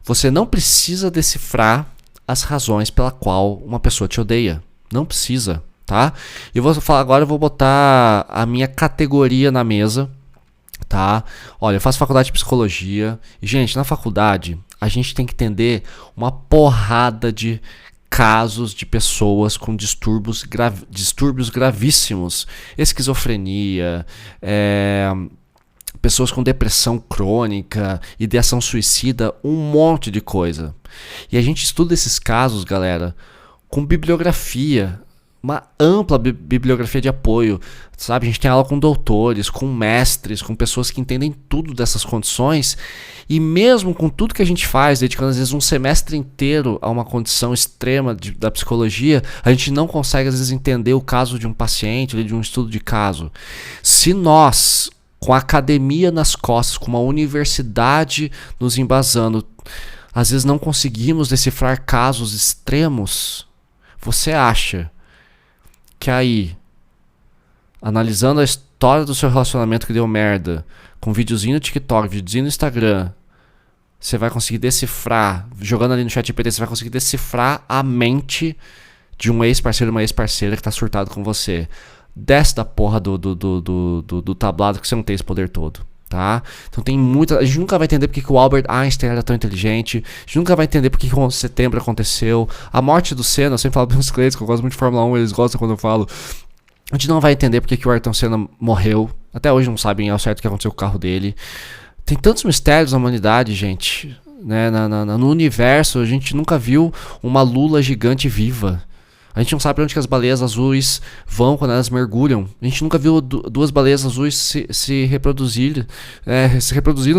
Você não precisa decifrar as razões pela qual uma pessoa te odeia. Não precisa. Tá? Eu vou falar agora, eu vou botar a minha categoria na mesa. Tá? Olha, eu faço faculdade de psicologia e, gente, na faculdade a gente tem que entender uma porrada de casos de pessoas com distúrbios gravíssimos, esquizofrenia, pessoas com depressão crônica, ideação suicida, um monte de coisa. E a gente estuda esses casos, galera, com bibliografia, uma ampla bibliografia de apoio, sabe? A gente tem aula com doutores, com mestres, com pessoas que entendem tudo dessas condições, e mesmo com tudo que a gente faz, dedicando às vezes um semestre inteiro a uma condição extrema da psicologia, a gente não consegue às vezes entender o caso de um paciente, de um estudo de caso. Se nós, com a academia nas costas, com uma universidade nos embasando, às vezes não conseguimos decifrar casos extremos, você acha que aí, analisando a história do seu relacionamento que deu merda, com videozinho no TikTok, videozinho no Instagram, você vai conseguir decifrar, jogando ali no ChatGPT, você vai conseguir decifrar a mente de um ex-parceiro, uma ex-parceira que tá surtado com você. Desce da porra do tablado que você não tem esse poder todo. Tá? Então tem muita. A gente nunca vai entender porque que o Albert Einstein era tão inteligente. A gente nunca vai entender porque que o 11 de setembro aconteceu. A morte do Senna, eu sempre falo para os clientes que eu gosto muito de Fórmula 1, eles gostam quando eu falo. A gente não vai entender porque que o Ayrton Senna morreu. Até hoje não sabem ao certo o que aconteceu com o carro dele. Tem tantos mistérios na humanidade, gente. Né? No universo, a gente nunca viu uma lula gigante viva. A gente não sabe pra onde que as baleias azuis vão quando elas mergulham. A gente nunca viu duas baleias azuis se reproduzindo,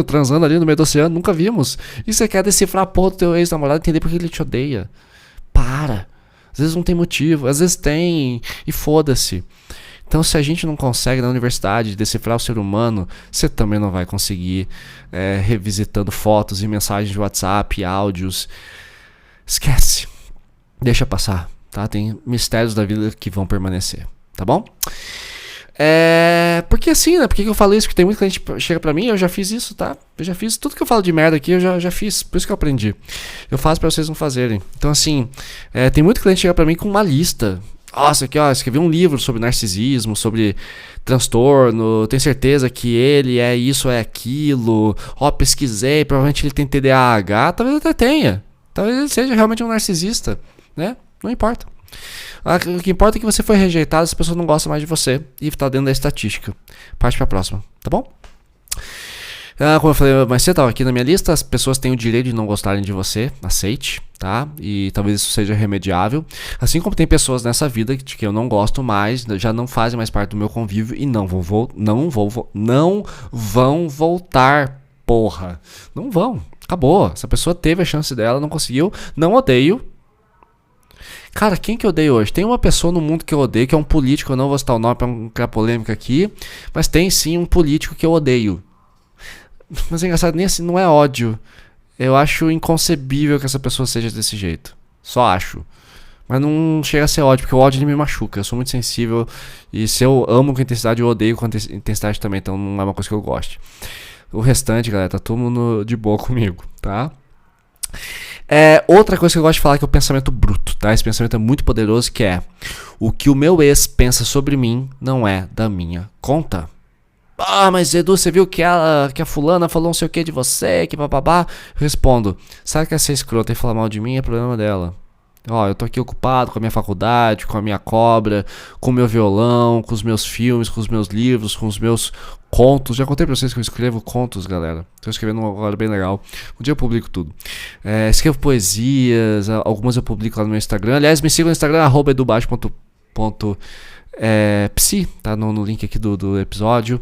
transando ali no meio do oceano. Nunca vimos. E você quer decifrar a porra do teu ex-namorado e entender por que ele te odeia. Para. Às vezes não tem motivo, às vezes tem. E foda-se. Então, se a gente não consegue na universidade decifrar o ser humano, você também não vai conseguir revisitando fotos e mensagens de WhatsApp, áudios. Esquece. Deixa passar, tá? Tem mistérios da vida que vão permanecer, tá bom? Porque assim, né? Por que eu falo isso? Porque tem muita gente que chega pra mim, eu já fiz isso, tá? Eu já fiz tudo que eu falo de merda aqui, eu já fiz. Por isso que eu aprendi. Eu faço pra vocês não fazerem. Então, assim, tem muito cliente que chega pra mim com uma lista. Nossa, aqui ó, escrevi um livro sobre narcisismo, sobre transtorno, tenho certeza que ele é isso, é aquilo. Ó, pesquisei, provavelmente ele tem TDAH, talvez até tenha. Talvez ele seja realmente um narcisista, né? Não importa. O que importa é que você foi rejeitado, as pessoas não gostam mais de você e tá dentro da estatística. Parte pra próxima, tá bom? Como eu falei mais cedo, aqui na minha lista, as pessoas têm o direito de não gostarem de você, aceite, tá? E talvez isso seja remediável. Assim como tem pessoas nessa vida que eu não gosto mais, já não fazem mais parte do meu convívio e não vão voltar, porra. Não vão, acabou. Essa pessoa teve a chance dela, não conseguiu, não odeio. Cara, quem que eu odeio hoje? Tem uma pessoa no mundo que eu odeio, que é um político, eu não vou citar o nome pra não criar polêmica aqui, mas tem sim um político que eu odeio. Mas é engraçado, nem assim, não é ódio. Eu acho inconcebível que essa pessoa seja desse jeito. Só acho. Mas não chega a ser ódio, porque o ódio ele me machuca. Eu sou muito sensível. E se eu amo com intensidade, eu odeio com intensidade também. Então não é uma coisa que eu goste. O restante, galera, tá todo mundo de boa comigo, tá? Outra coisa que eu gosto de falar é que é o pensamento bruto, tá? Esse pensamento é muito poderoso, que é: o que o meu ex pensa sobre mim não é da minha conta. Ah, mas Edu, você viu que a fulana falou não sei o que de você, que bababá? Eu respondo: sabe que essa escrota e falar mal de mim é problema dela. Ó, eu tô aqui ocupado com a minha faculdade, com a minha cobra, com o meu violão, com os meus filmes, com os meus livros, com os meus contos. Já contei pra vocês que eu escrevo contos, galera. Tô escrevendo agora bem legal. Um dia eu publico tudo. Escrevo poesias, algumas eu publico lá no meu Instagram. Aliás, me sigam no Instagram, @edubaixo.psi, tá no link aqui do episódio.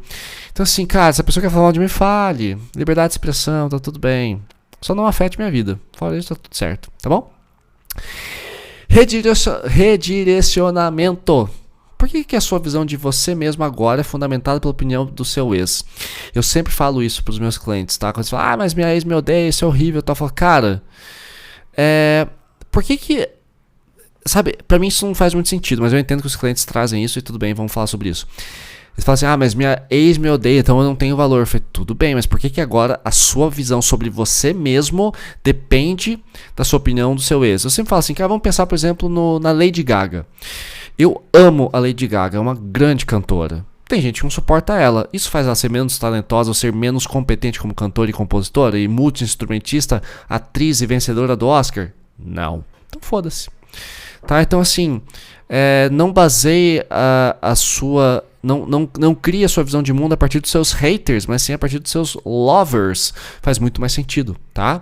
Então assim, cara, se a pessoa quer falar mal de mim, fale. Liberdade de expressão, tá tudo bem. Só não afete minha vida. Fora isso, tá tudo certo, tá bom? Redirecionamento. Por que a sua visão de você mesmo agora é fundamentada pela opinião do seu ex? Eu sempre falo isso pros meus clientes, tá? Quando eles falam, mas minha ex me odeia, isso é horrível, eu falo, cara, por que sabe, pra mim isso não faz muito sentido, mas eu entendo que os clientes trazem isso e tudo bem, vamos falar sobre isso. Eles falam assim, mas minha ex me odeia, então eu não tenho valor. Eu falei, tudo bem, mas por que agora a sua visão sobre você mesmo depende da sua opinião do seu ex? Eu sempre falo assim, cara, vamos pensar, por exemplo, na Lady Gaga. Eu amo a Lady Gaga, é uma grande cantora. Tem gente que não suporta ela. Isso faz ela ser menos talentosa ou ser menos competente como cantora e compositora e multi-instrumentista, atriz e vencedora do Oscar? Não. Então foda-se. Tá, então assim, não baseie a sua... Não crie a sua visão de mundo a partir dos seus haters, mas sim a partir dos seus lovers. Faz muito mais sentido, tá?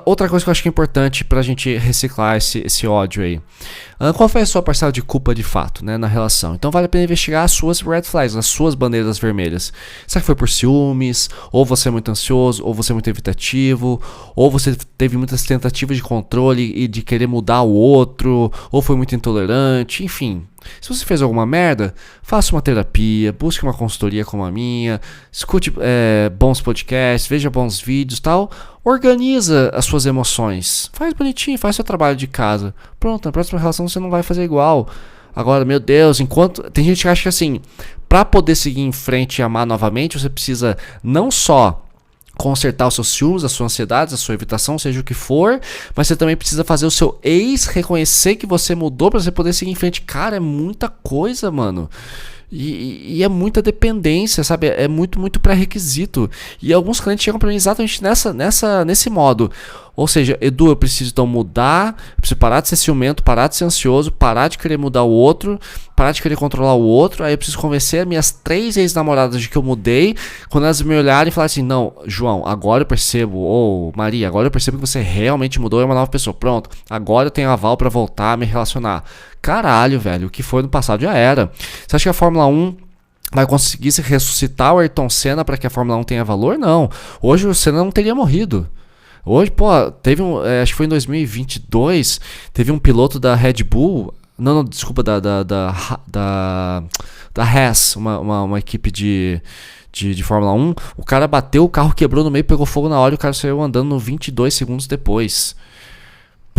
Outra coisa que eu acho que é importante pra gente reciclar esse ódio aí. Qual foi a sua parcela de culpa de fato, né, na relação? Então vale a pena investigar as suas red flags, as suas bandeiras vermelhas. Será que foi por ciúmes? Ou você é muito ansioso? Ou você é muito evitativo? Ou você teve muitas tentativas de controle e de querer mudar o outro? Ou foi muito intolerante? Enfim. Se você fez alguma merda, faça uma terapia, busque uma consultoria como a minha, escute bons podcasts, veja bons vídeos e tal. Organiza as suas emoções. Faz bonitinho, faz seu trabalho de casa. Pronto, na próxima relação você não vai fazer igual. Agora, meu Deus, tem gente que acha que assim, pra poder seguir em frente e amar novamente, você precisa não só consertar os seus ciúmes, as suas ansiedades, a sua evitação, seja o que for, mas você também precisa fazer o seu ex reconhecer que você mudou pra você poder seguir em frente. Cara, é muita coisa, mano. E é muita dependência, sabe? É muito, muito pré-requisito. E alguns clientes chegam pra mim exatamente nesse modo. Ou seja, Edu, eu preciso então mudar, eu preciso parar de ser ciumento, parar de ser ansioso, parar de querer mudar o outro, parar de querer controlar o outro. Aí eu preciso convencer as minhas 3 ex-namoradas de que eu mudei. Quando elas me olharem e falarem assim, não, João, agora eu percebo, ou Maria, agora eu percebo que você realmente mudou e é uma nova pessoa. Pronto, agora eu tenho aval pra voltar a me relacionar. Caralho, velho, o que foi no passado já era. Você acha que a Fórmula 1 vai conseguir se ressuscitar o Ayrton Senna para que a Fórmula 1 tenha valor? Não. Hoje o Senna não teria morrido. Hoje, pô, teve acho que foi em 2022, teve um piloto da Red Bull, não, desculpa, da Haas, uma equipe de Fórmula 1, o cara bateu, o carro quebrou no meio, pegou fogo na hora e o cara saiu andando 22 segundos depois.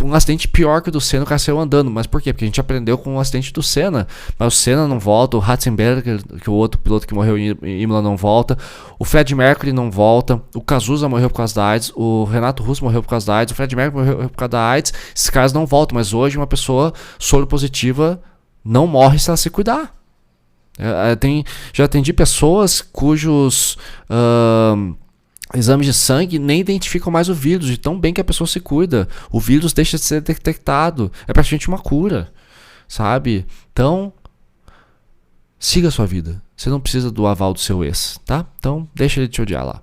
Um acidente pior que o do Senna, o cara saiu andando. Mas por quê? Porque a gente aprendeu com o acidente do Senna. Mas o Senna não volta, o Ratzenberger, que é o outro piloto que morreu em Imola, não volta, o Fred Mercury não volta, o Cazuza morreu por causa da AIDS, o Renato Russo morreu por causa da AIDS, o Fred Mercury morreu por causa da AIDS. Esses caras não voltam, mas hoje uma pessoa soropositiva não morre se ela se cuidar. Já atendi pessoas cujos exames de sangue nem identificam mais o vírus, de tão bem que a pessoa se cuida. O vírus deixa de ser detectado. É praticamente uma cura, sabe? Então, siga a sua vida. Você não precisa do aval do seu ex, tá? Então, deixa ele te odiar lá.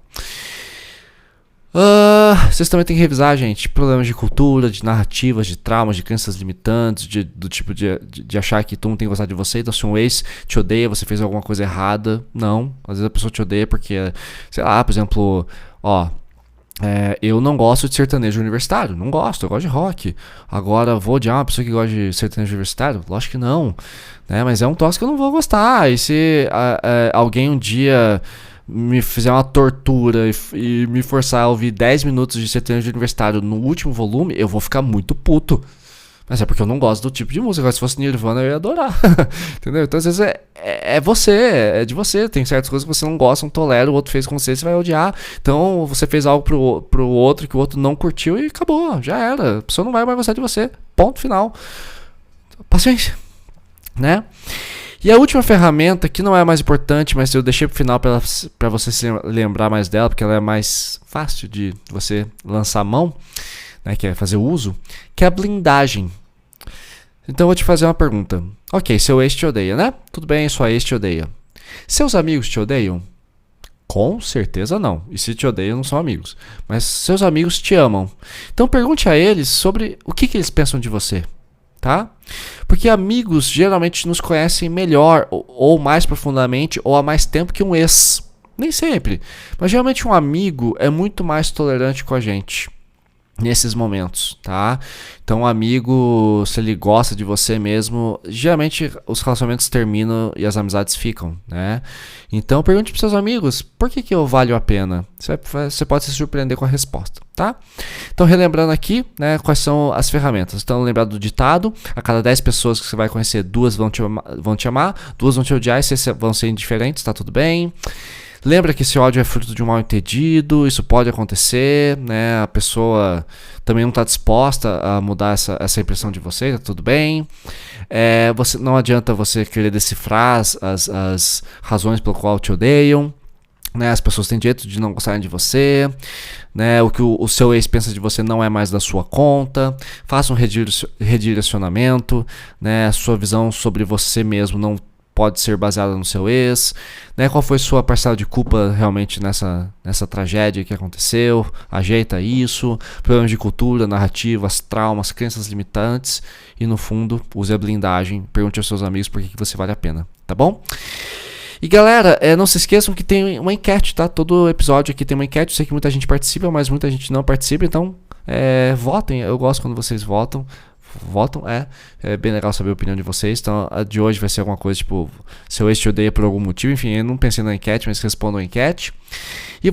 Vocês também têm que revisar, gente, problemas de cultura, de narrativas, de traumas, de crenças limitantes, do tipo de achar que tu não tem gostado de você. Então, se um ex te odeia, você fez alguma coisa errada. Não, às vezes a pessoa te odeia porque, sei lá, por exemplo, eu não gosto de sertanejo universitário. Não gosto, eu gosto de rock. Agora, vou odiar uma pessoa que gosta de sertanejo universitário? Lógico que não, né? Mas é um troço que eu não vou gostar. E se alguém um dia me fizer uma tortura e me forçar a ouvir 10 minutos de sertanejo universitário no último volume, eu vou ficar muito puto. Mas é porque eu não gosto do tipo de música. Agora, se fosse Nirvana, eu ia adorar. Entendeu? Então, às vezes, é de você. Tem certas coisas que você não gosta, não tolera, o outro fez com você vai odiar. Então, você fez algo pro outro que o outro não curtiu e acabou. Já era. A pessoa não vai mais gostar de você. Ponto final. Paciência. Né? E a última ferramenta, que não é a mais importante, mas eu deixei pro final para você se lembrar mais dela, porque ela é mais fácil de você lançar a mão, né, que é fazer o uso, que é a blindagem. Então eu vou te fazer uma pergunta. Ok, seu ex te odeia, né? Tudo bem, sua ex te odeia. Seus amigos te odeiam? Com certeza não. E se te odeiam, não são amigos. Mas seus amigos te amam. Então pergunte a eles sobre o que eles pensam de você. Tá? Porque amigos geralmente nos conhecem melhor ou mais profundamente ou há mais tempo que um ex. Nem sempre. Mas geralmente um amigo é muito mais tolerante com a gente nesses momentos, tá? Então um amigo, se ele gosta de você mesmo, geralmente os relacionamentos terminam e as amizades ficam, né? Então pergunte para seus amigos, por que eu valho a pena? Você pode se surpreender com a resposta, tá? Então relembrando aqui, né, quais são as ferramentas. Então lembrando do ditado, a cada 10 pessoas que você vai conhecer, 2 vão te amar, 2 vão te odiar e 6 vão ser indiferentes, tá tudo bem? Lembra que esse ódio é fruto de um mal entendido, isso pode acontecer, né? A pessoa também não está disposta a mudar essa impressão de você, tá tudo bem. Não adianta você querer decifrar as razões pelo qual te odeiam, né? As pessoas têm direito de não gostarem de você, né? O que o seu ex pensa de você não é mais da sua conta. Faça um redirecionamento, né? A sua visão sobre você mesmo não pode ser baseada no seu ex, né? Qual foi sua parcela de culpa realmente nessa tragédia que aconteceu? Ajeita isso, problemas de cultura, narrativas, traumas, crenças limitantes e no fundo use a blindagem, pergunte aos seus amigos por que você vale a pena, tá bom? E galera, não se esqueçam que tem uma enquete, tá? Todo episódio aqui tem uma enquete, eu sei que muita gente participa, mas muita gente não participa, então votem, eu gosto quando vocês votam, é bem legal saber a opinião de vocês. Então a de hoje vai ser alguma coisa tipo, seu ex te odeia por algum motivo. Enfim, eu não pensei na enquete, mas respondam a enquete. E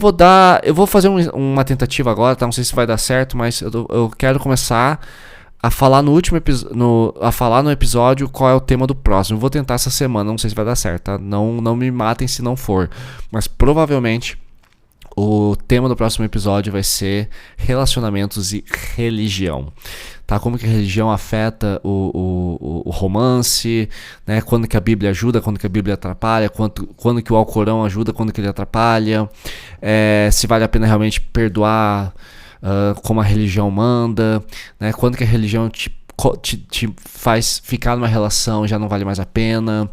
eu vou fazer uma tentativa agora, tá? Não sei se vai dar certo, mas eu quero começar a falar no episódio qual é o tema do próximo. Eu vou tentar essa semana, não sei se vai dar certo, tá? Não me matem se não for, mas provavelmente o tema do próximo episódio vai ser relacionamentos e religião, tá? Como que a religião afeta o romance, né? Quando que a Bíblia ajuda, quando que a Bíblia atrapalha, quando que o Alcorão ajuda, quando que ele atrapalha, se vale a pena realmente perdoar como a religião manda, né? Quando que a religião te faz ficar numa relação já não vale mais a pena,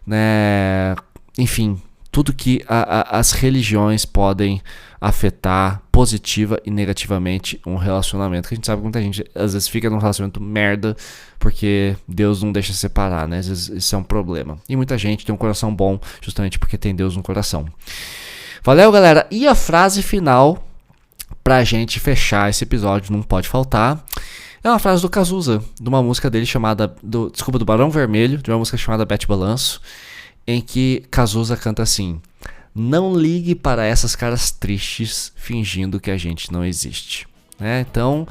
né? Enfim, tudo que as religiões podem afetar positiva e negativamente um relacionamento. Que a gente sabe que muita gente às vezes fica num relacionamento merda porque Deus não deixa separar, né? Às vezes isso é um problema. E muita gente tem um coração bom justamente porque tem Deus no coração. Valeu, galera. E a frase final pra gente fechar esse episódio, não pode faltar, é uma frase do Cazuza, de uma música dele chamada, do Barão Vermelho, de uma música chamada Bete Balanço, em que Cazuza canta assim: não ligue para essas caras tristes fingindo que a gente não existe. Então,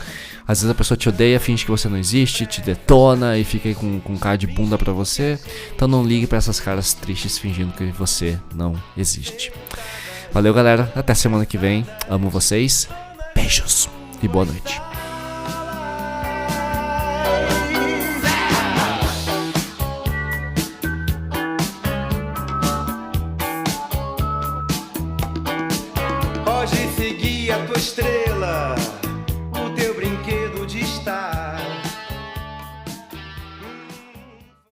às vezes a pessoa te odeia, finge que você não existe, te detona e fica aí com cara de bunda pra você. Então não ligue para essas caras tristes fingindo que você não existe. Valeu, galera, até semana que vem, amo vocês, beijos e boa noite. Pode seguir a tua estrela, o teu brinquedo de estar.